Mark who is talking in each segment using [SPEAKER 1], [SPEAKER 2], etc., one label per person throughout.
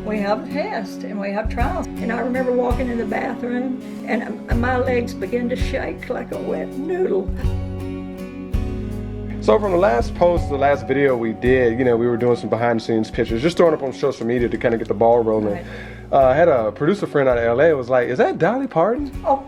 [SPEAKER 1] we have a test and we have trials. And I remember walking in the bathroom and my legs began to shake like a wet noodle.
[SPEAKER 2] So from the last post, the last video we did, we were doing some behind the scenes pictures, just throwing up on social media to kind of get the ball rolling.
[SPEAKER 1] Right.
[SPEAKER 2] I had a producer friend out of LA was like, "Is that Dolly Parton?"
[SPEAKER 1] Oh,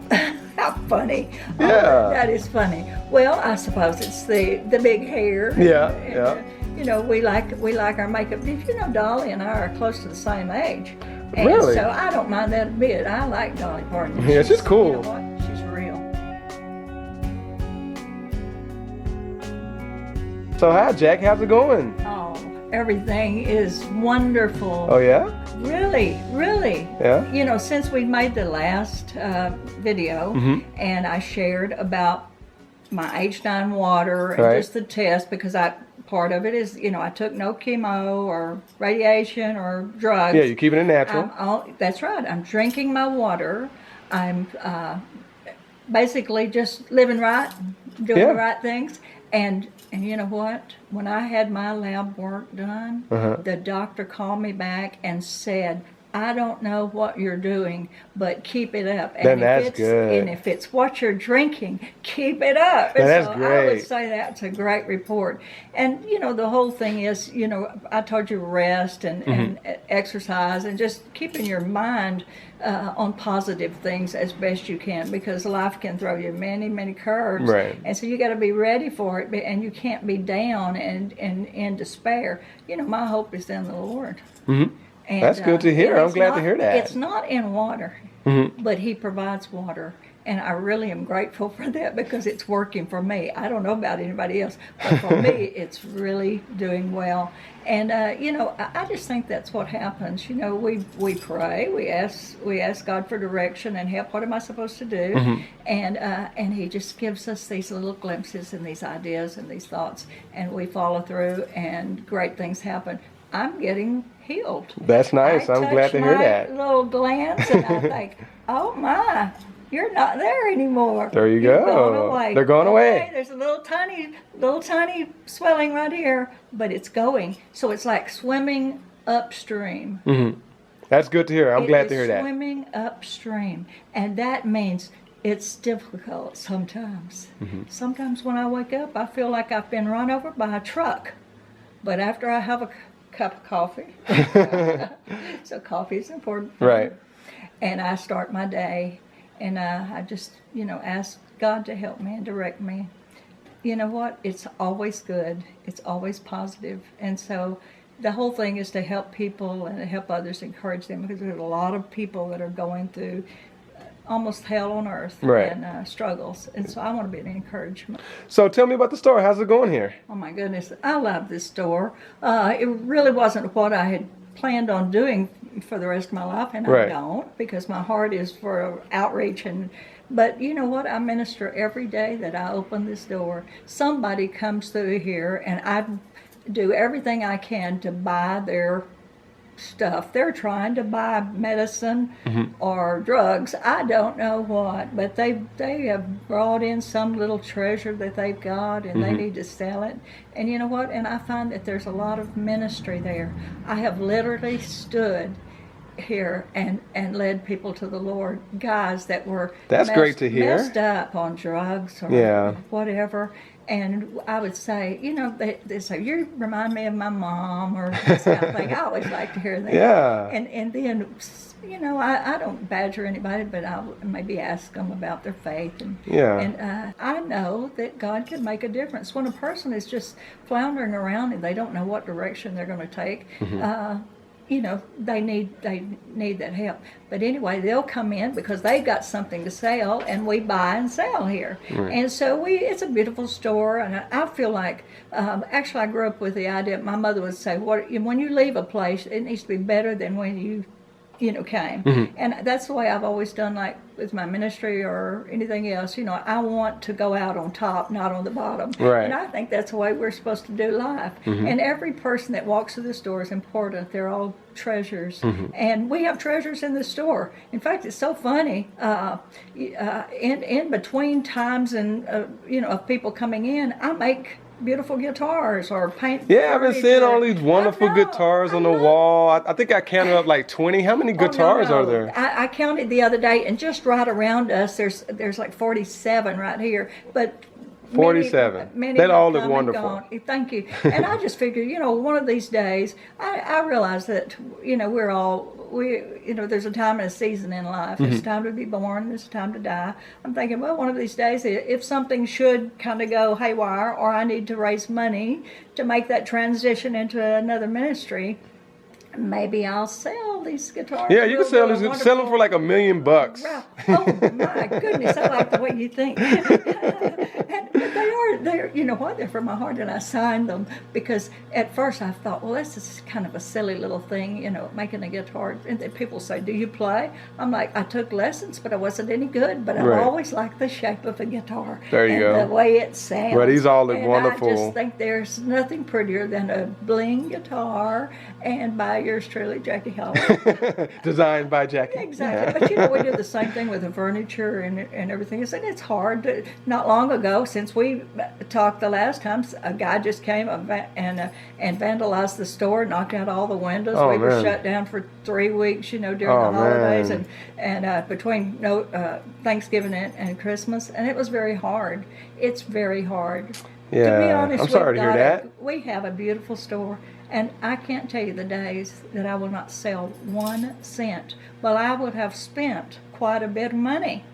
[SPEAKER 1] how funny.
[SPEAKER 2] Yeah.
[SPEAKER 1] Oh, that is funny. Well, I suppose it's the big hair.
[SPEAKER 2] Yeah,
[SPEAKER 1] And,
[SPEAKER 2] yeah.
[SPEAKER 1] we like our makeup. Did you know Dolly and I are close to the same age? And
[SPEAKER 2] Really?
[SPEAKER 1] so I don't mind that a bit. I like Dolly Parton.
[SPEAKER 2] Yeah, she's cool.
[SPEAKER 1] You know what? She's real.
[SPEAKER 2] So hi, Jack. How's it going?
[SPEAKER 1] Oh, everything is wonderful.
[SPEAKER 2] Oh yeah?
[SPEAKER 1] Really, really.
[SPEAKER 2] Yeah.
[SPEAKER 1] Since we made the last video and I shared about my H9 water and
[SPEAKER 2] Right.
[SPEAKER 1] just the test, because part of it is, I took no chemo or radiation or drugs.
[SPEAKER 2] Yeah, you're keeping it natural.
[SPEAKER 1] That's right. I'm drinking my water. I'm basically just living right, doing
[SPEAKER 2] Yeah.
[SPEAKER 1] the right things. And you know what? When I had my lab work done, the doctor called me back and said, "I don't know what you're doing, but keep it up."
[SPEAKER 2] Then that's good.
[SPEAKER 1] And if it's what you're drinking, keep it up. And
[SPEAKER 2] That's
[SPEAKER 1] so I
[SPEAKER 2] great.
[SPEAKER 1] would say that's a great report. And the whole thing is, I told you rest and exercise and just keeping your mind on positive things as best you can, because life can throw you many, many curves.
[SPEAKER 2] Right.
[SPEAKER 1] And so you got to be ready for it, and you can't be down and in despair. My hope is in the Lord.
[SPEAKER 2] Mm-hmm.
[SPEAKER 1] And,
[SPEAKER 2] That's good to hear. I'm glad to hear that.
[SPEAKER 1] It's not in water, but He provides water. And I really am grateful for that, because it's working for me. I don't know about anybody else, but for me, it's really doing well. And, I just think that's what happens. We pray, we ask God for direction and help. What am I supposed to do? And He just gives us these little glimpses and these ideas and these thoughts, and we follow through, and great things happen. I'm getting healed.
[SPEAKER 2] That's nice. I'm glad to hear that.
[SPEAKER 1] Little glands, and I think, oh my, you're not there anymore.
[SPEAKER 2] There you
[SPEAKER 1] You've
[SPEAKER 2] go.
[SPEAKER 1] gone away.
[SPEAKER 2] They're going away.
[SPEAKER 1] Okay, there's a little tiny swelling right here, but it's going. So it's like swimming upstream.
[SPEAKER 2] That's good to hear. I'm glad to hear that.
[SPEAKER 1] Swimming upstream, and that means it's difficult sometimes. Sometimes when I wake up, I feel like I've been run over by a truck. But after I have a cup of coffee, so coffee is important.
[SPEAKER 2] Right.
[SPEAKER 1] And I start my day, and I just, ask God to help me and direct me. You know what? It's always good. It's always positive. And so the whole thing is to help people and to help others, encourage them, because there's a lot of people that are going through almost hell on earth.
[SPEAKER 2] Right.
[SPEAKER 1] And struggles. And so I want to be an encouragement.
[SPEAKER 2] So tell me about the store. How's it going here?
[SPEAKER 1] Oh my goodness, I love this store. It really wasn't what I had planned on doing for the rest of my life, and
[SPEAKER 2] Right.
[SPEAKER 1] I don't, because my heart is for outreach. But you know what? I minister every day that I open this door. Somebody comes through here, and I do everything I can to buy their stuff. They're trying to buy medicine or drugs. I don't know what, but they have brought in some little treasure that they've got, and they need to sell it. And you know what? And I find that there's a lot of ministry there. I have literally stood here and led people to the Lord, guys that were
[SPEAKER 2] That's great to hear.
[SPEAKER 1] messed up on drugs or whatever. And I would say, they say, you remind me of my mom, or this kind of thing. I always like to hear that.
[SPEAKER 2] Yeah.
[SPEAKER 1] And then, I don't badger anybody, but I'll maybe ask them about their faith. And I know that God can make a difference. When a person is just floundering around and they don't know what direction they're going to take, they need that help. But anyway, they'll come in because they've got something to sell, and we buy and sell here.
[SPEAKER 2] Right.
[SPEAKER 1] And so it's a beautiful store, and I feel like, actually I grew up with the idea, my mother would say, when you leave a place, it needs to be better than when you came. And that's the way I've always done, like with my ministry or anything else. I want to go out on top, not on the bottom.
[SPEAKER 2] Right.
[SPEAKER 1] And I think that's the way we're supposed to do life. And every person that walks through the store is important. They're all treasures. And we have treasures in the store. In fact, it's so funny. In between times and of people coming in, I make beautiful guitars or paint.
[SPEAKER 2] Yeah, I've been seeing all these wonderful
[SPEAKER 1] I know,
[SPEAKER 2] guitars on the
[SPEAKER 1] I know.
[SPEAKER 2] wall. I think I counted up like 20. How many guitars
[SPEAKER 1] Oh, no,
[SPEAKER 2] are
[SPEAKER 1] no.
[SPEAKER 2] there?
[SPEAKER 1] I counted the other day, and just right around us, there's like 47 right here. But
[SPEAKER 2] 47.
[SPEAKER 1] many
[SPEAKER 2] They
[SPEAKER 1] have
[SPEAKER 2] all look
[SPEAKER 1] come and
[SPEAKER 2] wonderful.
[SPEAKER 1] gone. Thank you. And I just figured, one of these days, I realize that, there's a time and a season in life. There's time to be born, there's time to die. I'm thinking, well, one of these days, if something should kind of go haywire, or I need to raise money to make that transition into another ministry, maybe I'll sell these guitars.
[SPEAKER 2] Yeah, you can sell them for like $1 million.
[SPEAKER 1] Oh my goodness, I like the way you think. But they're they're from my heart, and I signed them because at first I thought, well, this is kind of a silly little thing, making a guitar. And then people say, do you play? I'm like, I took lessons, but I wasn't any good. But I've
[SPEAKER 2] Right.
[SPEAKER 1] always liked the shape of a guitar.
[SPEAKER 2] There you go.
[SPEAKER 1] The way it sounds.
[SPEAKER 2] Well, these all look
[SPEAKER 1] and
[SPEAKER 2] wonderful.
[SPEAKER 1] I just think there's nothing prettier than a bling guitar and by yours truly, Jackie Holland.
[SPEAKER 2] Designed by Jackie.
[SPEAKER 1] Exactly. But we do the same thing with the furniture and everything. And it's hard. Not long ago, since we talked the last time, a guy just came and vandalized the store, knocked out all the windows.
[SPEAKER 2] Oh,
[SPEAKER 1] we were
[SPEAKER 2] man.
[SPEAKER 1] shut down for 3 weeks, during the
[SPEAKER 2] Oh,
[SPEAKER 1] holidays
[SPEAKER 2] man.
[SPEAKER 1] and between Thanksgiving and Christmas, and it was very hard. It's very hard.
[SPEAKER 2] Yeah.
[SPEAKER 1] To be honest,
[SPEAKER 2] I'm sorry to hear that.
[SPEAKER 1] we have a beautiful store, and I can't tell you the days that I will not sell 1 cent. Well, I would have spent quite a bit of money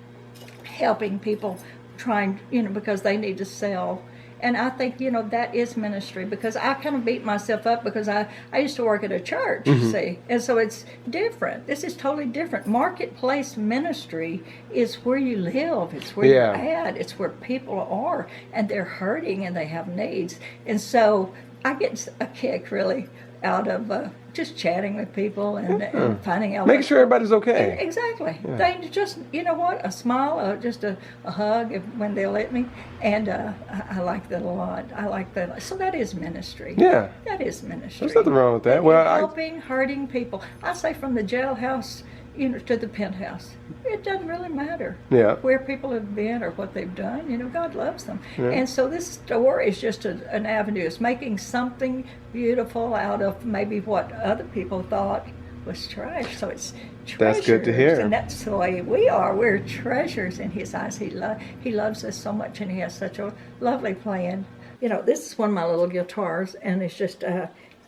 [SPEAKER 1] helping people trying, because they need to sell. And I think, that is ministry, because I kind of beat myself up because I used to work at a church, see, and so it's different. This is totally different. Marketplace ministry is where you live. It's where you're at. It's where people are, and they're hurting and they have needs. And so I get a kick really out of just chatting with people and finding out.
[SPEAKER 2] Making sure everybody's okay.
[SPEAKER 1] Exactly. They just, a smile, just a hug when they let me. And I like that a lot. I like that. So that is ministry.
[SPEAKER 2] Yeah.
[SPEAKER 1] That is ministry.
[SPEAKER 2] There's nothing wrong with that. Well,
[SPEAKER 1] helping, hurting people. I say from the jailhouse, to the penthouse. It doesn't really matter where people have been or what they've done. God loves them.
[SPEAKER 2] Yeah.
[SPEAKER 1] And so this store is just an avenue. It's making something beautiful out of maybe what other people thought was trash. So it's treasures.
[SPEAKER 2] That's good to hear.
[SPEAKER 1] And that's the way we are. We're treasures in His eyes. He loves us so much, and He has such a lovely plan. This is one of my little guitars, and it's just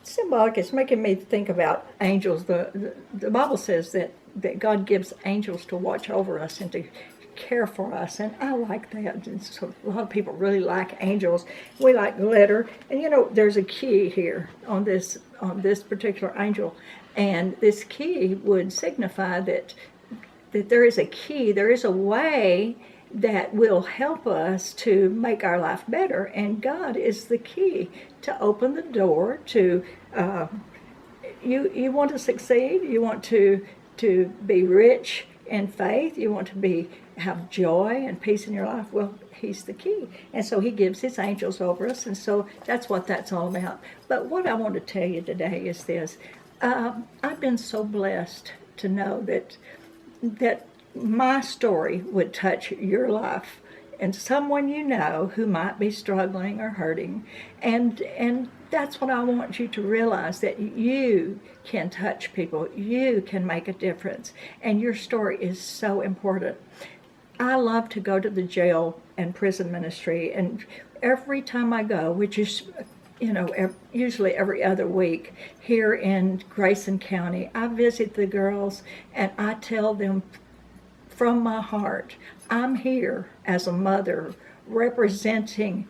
[SPEAKER 1] symbolic. It's making me think about angels. The Bible says that God gives angels to watch over us and to care for us, and I like that. And so a lot of people really like angels. We like glitter, and there's a key here on this particular angel, and this key would signify that there is a key, there is a way that will help us to make our life better, and God is the key to open the door to you want to succeed, you want to be rich in faith, you want to have joy and peace in your life. Well, He's the key, and so He gives His angels over us, and so that's what that's all about. But what I want to tell you today is this: I've been so blessed to know that my story would touch your life and someone who might be struggling or hurting, and that's what I want you to realize, that you can touch people, you can make a difference, and your story is so important. I love to go to the jail and prison ministry, and every time I go, which is usually every other week here in Grayson County, I visit the girls and I tell them from my heart, I'm here as a mother representing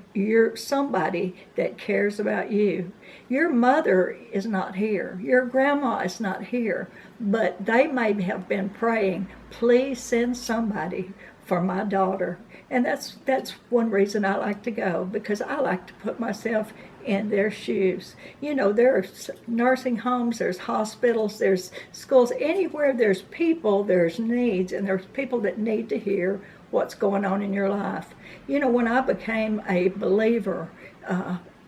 [SPEAKER 1] somebody that cares about you. Your mother is not here. Your grandma is not here. But they may have been praying, please send somebody for my daughter. And that's one reason I like to go, because I like to put myself in their shoes. There are nursing homes, there's hospitals, there's schools. Anywhere there's people, there's needs, and there's people that need to hear what's going on in your life. When I became a believer,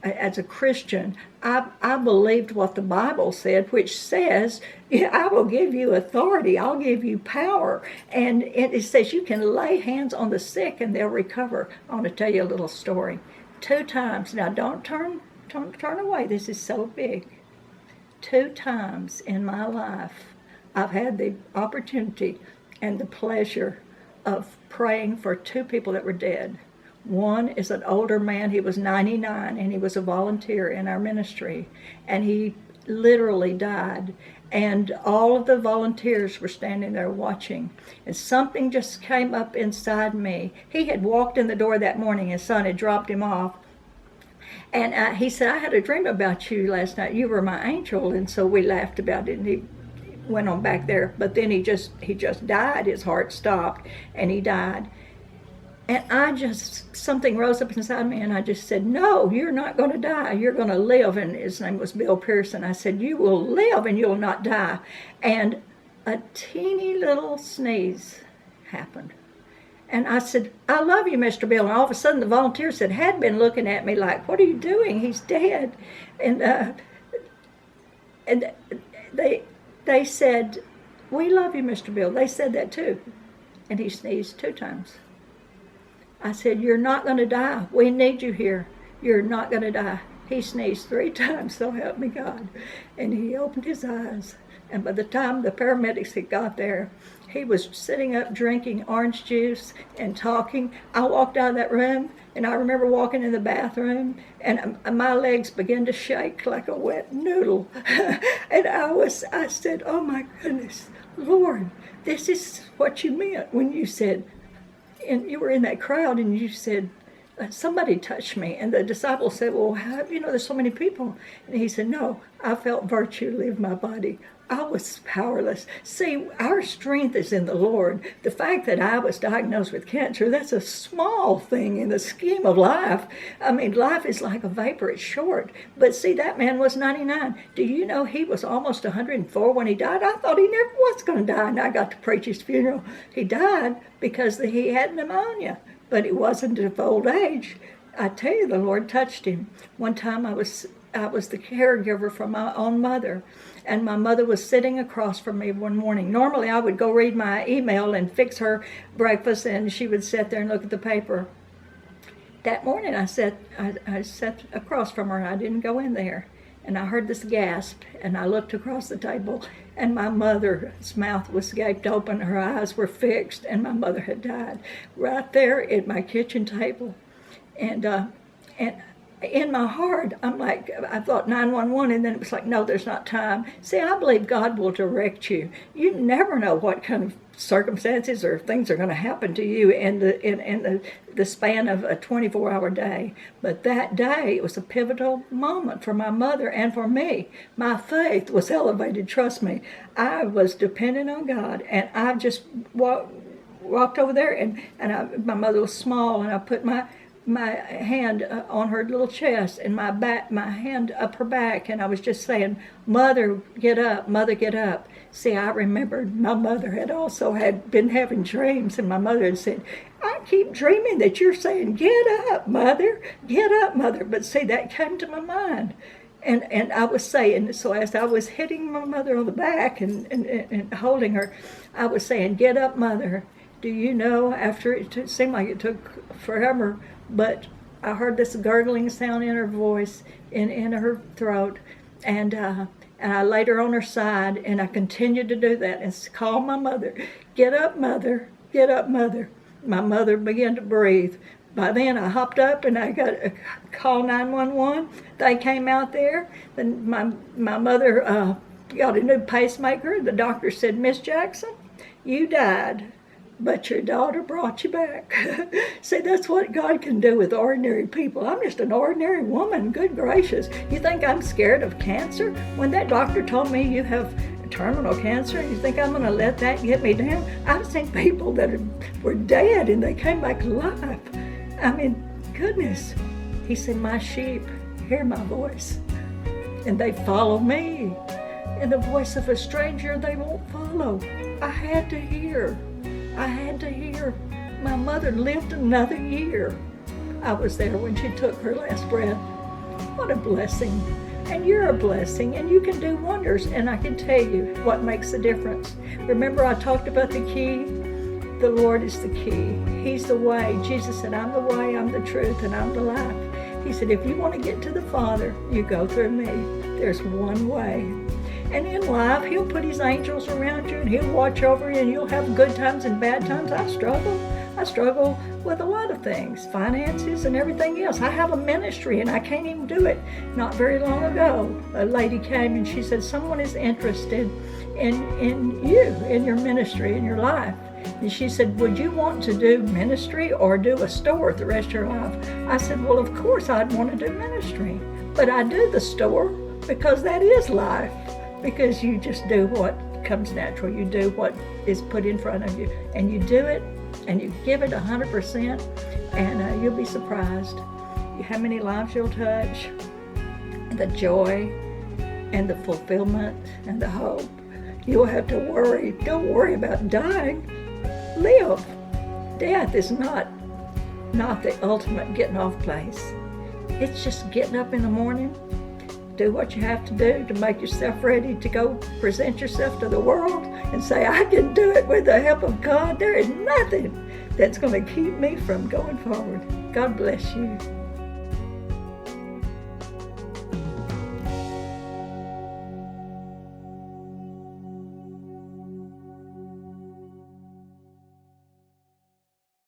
[SPEAKER 1] as a Christian, I believed what the Bible said, which says, I will give you authority, I'll give you power. And it says you can lay hands on the sick and they'll recover. I want to tell you a little story. 2 times. Now don't turn away. This is so big. 2 times in my life, I've had the opportunity and the pleasure of praying for 2 people that were dead. One is an older man. He was 99, and he was a volunteer in our ministry, and he literally died. And all of the volunteers were standing there watching, and something just came up inside me. He had walked in the door that morning. His son had dropped him off, and he said, "I had a dream about you last night. You were my angel." And so we laughed about it, and he went on back there. But then he just died. His heart stopped, and he died. And something rose up inside me, and I just said, "No, you're not going to die. You're going to live." And his name was Bill Pearson. I said, "You will live and you'll not die." And a teeny little sneeze happened. And I said, "I love you, Mr. Bill." And all of a sudden the volunteers that had been looking at me like, "What are you doing? He's dead." And they said, "We love you, Mr. Bill." They said that too. And he sneezed 2 times. I said, "You're not going to die. We need you here. You're not going to die." He sneezed 3 times, so help me God. And he opened his eyes. And by the time the paramedics had got there, he was sitting up drinking orange juice and talking. I walked out of that room, and I remember walking in the bathroom, and my legs began to shake like a wet noodle. And I said, "Oh my goodness, Lord, this is what you meant when you said," and you were in that crowd, and you said, "Somebody touched me." And the disciples said, "Well, there's so many people." And he said, "No, I felt virtue leave my body. I was powerless." See, our strength is in the Lord. The fact that I was diagnosed with cancer, that's a small thing in the scheme of life. I mean, life is like a vapor, it's short. But see, that man was 99. Do you know he was almost 104 when he died? I thought he never was going to die, and I got to preach his funeral. He died because he had pneumonia, but it wasn't of old age. I tell you, the Lord touched him. One time I was the caregiver for my own mother, and my mother was sitting across from me one morning. Normally I would go read my email and fix her breakfast, and she would sit there and look at the paper. That morning I sat across from her, and I didn't go in there. And I heard this gasp, and I looked across the table, and my mother's mouth was gaped open, her eyes were fixed, and my mother had died right there at my kitchen table. And in my heart, I thought 911, and then it was like, no, there's not time. See, I believe God will direct you. You never know what kind of circumstances or things are going to happen to you in the span of a 24-hour day. But that day, it was a pivotal moment for my mother and for me. My faith was elevated, trust me. I was dependent on God, and I just walked over there, and my mother was small, and I put my hand on her little chest, and my hand up her back, and I was just saying, "Mother, get up, Mother, get up." See, I remembered my mother had been having dreams, and my mother had said, "I keep dreaming that you're saying, 'Get up, Mother, get up, Mother.'" But see, that came to my mind. And I was saying, so as I was hitting my mother on the back and holding her, I was saying, "Get up, Mother." Do you know, after it seemed like it took forever, but I heard this gurgling sound in her voice, in her throat, and I laid her on her side, and I continued to do that and call my mother, "Get up, Mother, get up, Mother." My mother began to breathe. By then I hopped up and I got a call 911. They came out there. Then my mother got a new pacemaker. The doctor said, "Miss Jackson, you died, but your daughter brought you back." See, that's what God can do with ordinary people. I'm just an ordinary woman, good gracious. You think I'm scared of cancer? When that doctor told me you have terminal cancer, you think I'm going to let that get me down? I've seen people that were dead and they came back alive. I mean, goodness. He said, "My sheep hear my voice, and they follow me. And the voice of a stranger they won't follow." I had to hear. My mother lived another year. I was there when she took her last breath. What a blessing. And you're a blessing, and you can do wonders, and I can tell you what makes the difference. Remember I talked about the key? The Lord is the key. He's the way. Jesus said, "I'm the way, I'm the truth, and I'm the life." He said, if you want to get to the Father, you go through me. There's one way. And in life, he'll put his angels around you and he'll watch over you and you'll have good times and bad times. I struggle with a lot of things, finances and everything else. I have a ministry and I can't even do it. Not very long ago, a lady came and she said, someone is interested in you, in your ministry, in your life. And she said, would you want to do ministry or do a store the rest of your life? I said, well, of course I'd want to do ministry, but I do the store because that is life, because you just do what comes natural. You do what is put in front of you, and you do it, and you give it 100%, and you'll be surprised how many lives you'll touch, the joy, and the fulfillment, and the hope. You will have to worry. Don't worry about dying. Live. Death is not the ultimate getting off place. It's just getting up in the morning, do what you have to do to make yourself ready to go present yourself to the world and say, I can do it with the help of God. There is nothing that's going to keep me from going forward. God bless you.